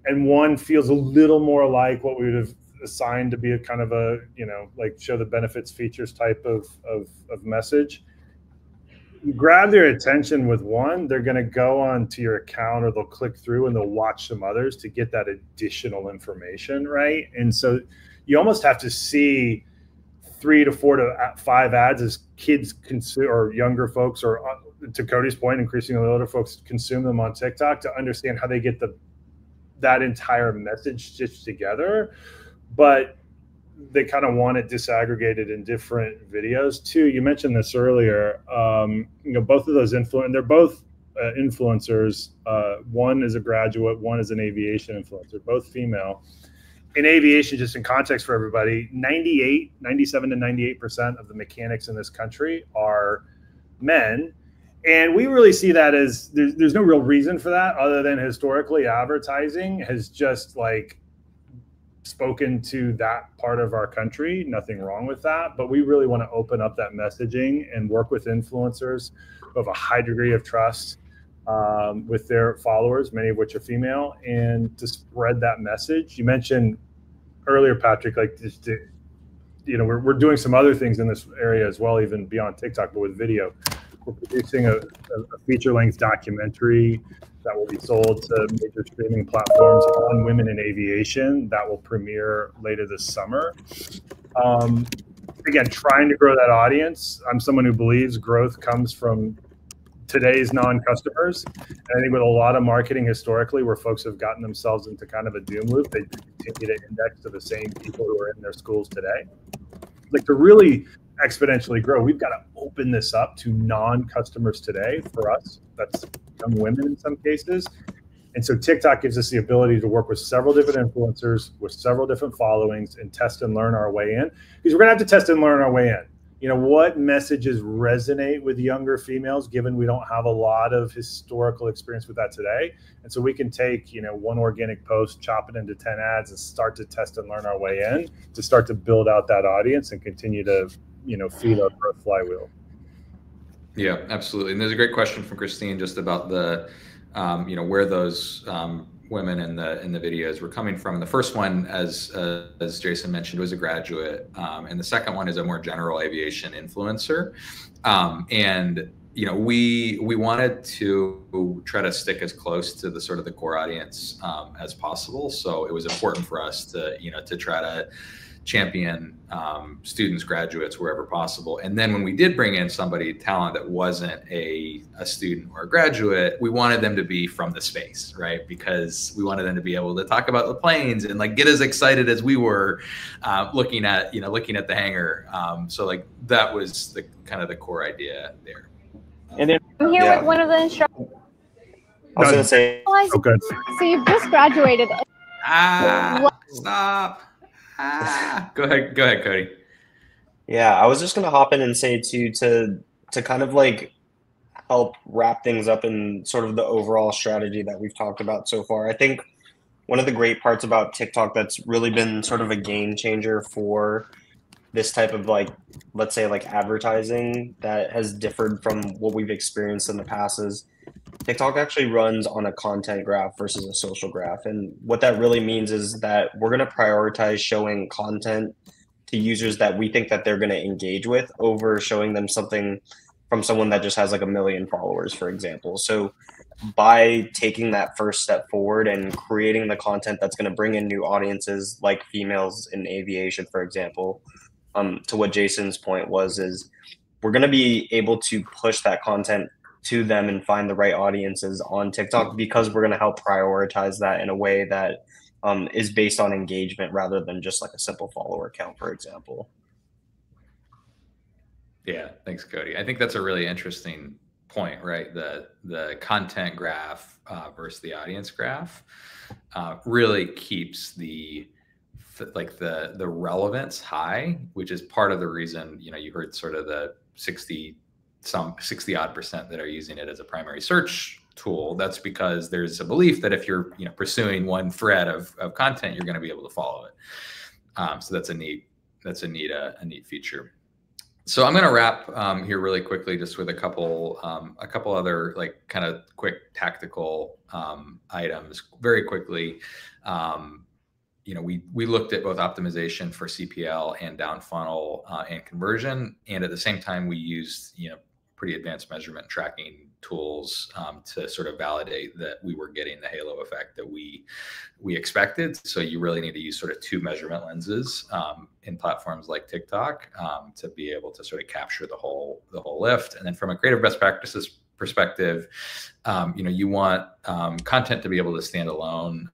and one feels a little more like what we would have assigned to be a kind of a, you know, like show the benefits features type of message. You grab their attention with one, they're going to go on to your account, or they'll click through and they'll watch some others to get that additional information, right? And so you almost have to see 3 to 4 to 5 ads as kids consume, or younger folks, or to Cody's point, increasingly older folks consume them on TikTok, to understand how they get that entire message stitched together. But they kind of want it disaggregated in different videos too. You mentioned this earlier. You know, both of those they're both influencers. One is a graduate, one is an aviation influencer, both female. In aviation, just in context for everybody, 97 to 98% of the mechanics in this country are men. And we really see that as there's no real reason for that, other than historically advertising has just like spoken to that part of our country. Nothing wrong with that, but we really want to open up that messaging and work with influencers who have a high degree of trust with their followers, many of which are female, and to spread that message. You mentioned earlier, Patrick, like just we're doing some other things in this area as well, even beyond TikTok, but with video. We're producing a feature-length documentary that will be sold to major streaming platforms on women in aviation that will premiere later this summer. Again, trying to grow that audience. I'm someone who believes growth comes from today's non-customers. And I think with a lot of marketing historically, where folks have gotten themselves into kind of a doom loop, they continue to index to the same people who are in their schools today. Like, to really exponentially grow, we've got to open this up to non-customers today. For us, that's young women in some cases. And so TikTok gives us the ability to work with several different influencers with several different followings and test and learn our way in, because we're gonna have to test and learn our way in. What messages resonate with younger females, given we don't have a lot of historical experience with that today. And so we can take, one organic post, chop it into 10 ads, and start to test and learn our way in to start to build out that audience and continue to, feed our growth flywheel.
Yeah, absolutely. And there's a great question from Christine just about the, where those women in the videos were coming from. And the first one, as Jason mentioned, was a graduate, and the second one is a more general aviation influencer. And we wanted to try to stick as close to the sort of the core audience as possible. So it was important for us to to try to champion students, graduates, wherever possible. And then when we did bring in somebody, talent that wasn't a student or a graduate, we wanted them to be from the space, right? Because we wanted them to be able to talk about the planes and like get as excited as we were looking at the hangar. So like that was the kind of the core idea there.
And then
I'm here with one of the instructors.
I was going to say,
okay.
So you've just graduated.
Stop. Go ahead, Cody.
Yeah, I was just going to hop in and say to kind of like help wrap things up in sort of the overall strategy that we've talked about so far. I think one of the great parts about TikTok that's really been sort of a game changer for this type of like, let's say like advertising that has differed from what we've experienced in the past is TikTok actually runs on a content graph versus a social graph. And what that really means is that we're going to prioritize showing content to users that we think that they're going to engage with over showing them something from someone that just has like 1 million followers, for example. So by taking that first step forward and creating the content that's going to bring in new audiences like females in aviation, for example, to what Jason's point was, is we're going to be able to push that content to them and find the right audiences on TikTok, because we're going to help prioritize that in a way that is based on engagement rather than just like a simple follower count, for example.
Yeah, thanks, Cody. I think that's a really interesting point, right? The content graph versus the audience graph really keeps the relevance high, which is part of the reason, you heard sort of the 60 odd % that are using it as a primary search tool. That's because there's a belief that if you're pursuing one thread of content, you're going to be able to follow it. So that's a neat feature. So I'm going to wrap here really quickly, just with a couple other like kind of quick tactical items very quickly. We looked at both optimization for CPL and down funnel and conversion, and at the same time we used pretty advanced measurement tracking tools to sort of validate that we were getting the halo effect that we expected. So you really need to use sort of 2 measurement lenses in platforms like TikTok to be able to sort of capture the whole lift. And then from a creative best practices perspective, you want content to be able to stand alone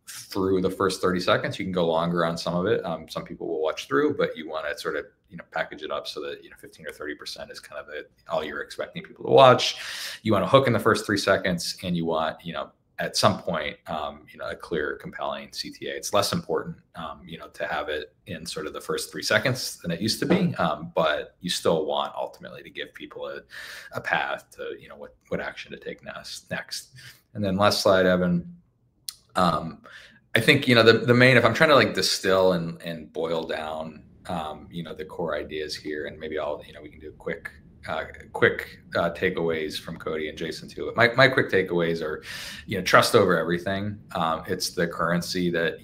through the first 30 seconds. You can go longer on some of it. Some people will watch through, but you want to sort of package it up so that 15 or 30% is kind of all you're expecting people to watch. You want to hook in the first 3 seconds, and you want at some point a clear, compelling CTA. It's less important to have it in sort of the first 3 seconds than it used to be, but you still want ultimately to give people a path to what action to take next. And then last slide, Evan. I think, the main, if I'm trying to like distill and boil down, the core ideas here, and maybe we can do quick takeaways from Cody and Jason too. My quick takeaways are, trust over everything. It's the currency that,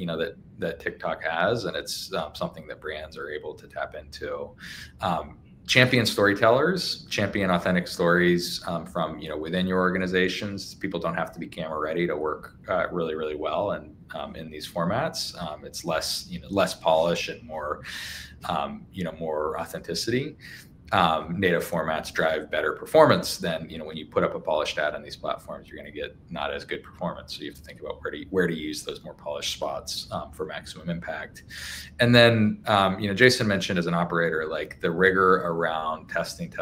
that TikTok has, and it's something that brands are able to tap into. Champion storytellers, champion authentic stories from within your organizations. People don't have to be camera ready to work really, really well, and in these formats, it's less polish and more more authenticity. Native formats drive better performance than when you put up a polished ad on these platforms. You're going to get not as good performance. So you have to think about where to use those more polished spots for maximum impact. And then Jason mentioned, as an operator, like the rigor around testing.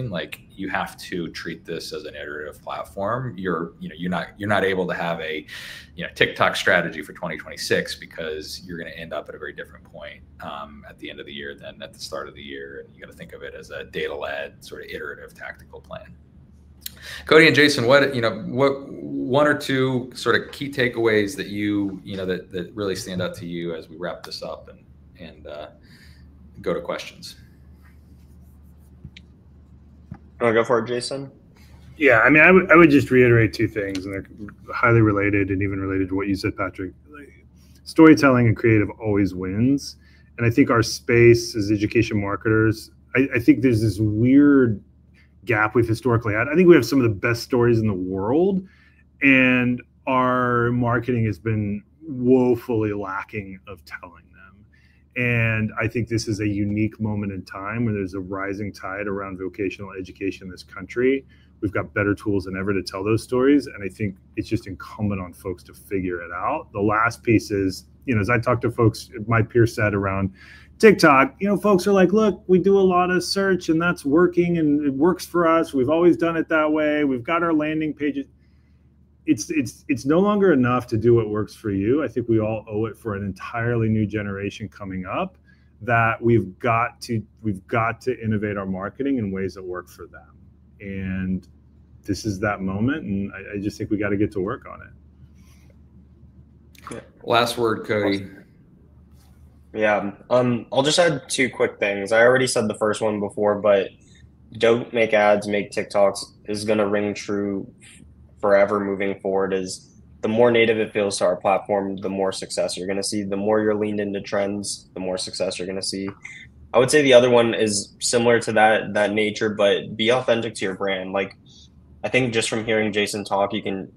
Like, you have to treat this as an iterative platform. You're not able to have a TikTok strategy for 2026, because you're going to end up at a very different point at the end of the year than at the start of the year. And you got to think of it as a data-led sort of iterative tactical plan. Cody and Jason, what one or two sort of key takeaways that that really stand out to you as we wrap this up and go to questions?
Want to go for it, Jason?
Yeah, I mean, I would just reiterate two things, and they're highly related, and even related to what you said, Patrick. Like, storytelling and creative always wins. And I think our space as education marketers, I think there's this weird gap we've historically had. I think we have some of the best stories in the world, and our marketing has been woefully lacking of telling them. And I think this is a unique moment in time where there's a rising tide around vocational education in this country. We've got better tools than ever to tell those stories. And I think it's just incumbent on folks to figure it out. The last piece is, as I talk to folks, my peer set around TikTok, folks are like, look, we do a lot of search and that's working and it works for us. We've always done it that way. We've got our landing pages. It's no longer enough to do what works for you. I think we all owe it for an entirely new generation coming up, that we've got to innovate our marketing in ways that work for them. And this is that moment, and I just think we got to get to work on it.
Last word, Cody.
Yeah, I'll just add two quick things. I already said the first one before, but don't make ads, make TikToks is going to ring true forever moving forward. Is the more native it feels to our platform, the more success you're going to see. The more you're leaned into trends, the more success you're going to see. I would say the other one is similar to that nature, but be authentic to your brand. Like, I think just from hearing Jason talk, you can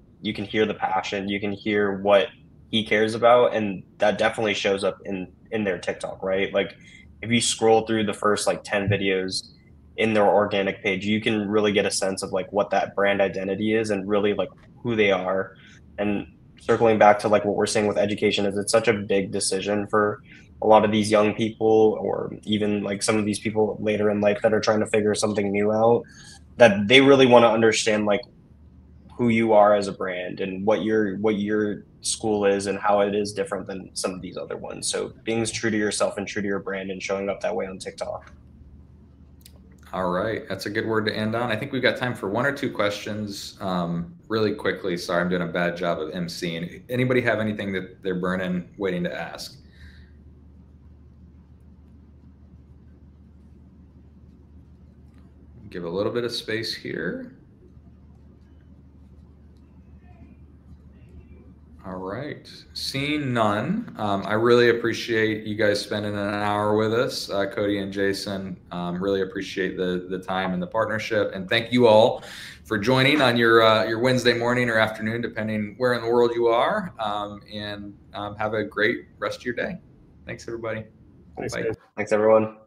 hear the passion, you can hear what he cares about, and that definitely shows up in their TikTok, right? Like, if you scroll through the first 10 videos in their organic page, you can really get a sense of what that brand identity is and really who they are. And circling back to what we're saying with education, is it's such a big decision for a lot of these young people, or even some of these people later in life that are trying to figure something new out, that they really want to understand who you are as a brand and what your school is and how it is different than some of these other ones. So being true to yourself and true to your brand and showing up that way on TikTok.
All right, that's a good word to end on. I think we've got time for one or two questions really quickly. Sorry, I'm doing a bad job of emceeing. Anybody have anything that they're burning, waiting to ask? Give a little bit of space here. All right, seeing none, I really appreciate you guys spending an hour with us, Cody and Jason. Really appreciate the time and the partnership, and thank you all for joining on your Wednesday morning or afternoon, depending where in the world you are. And have a great rest of your day. Thanks, everybody.
Thanks, everyone.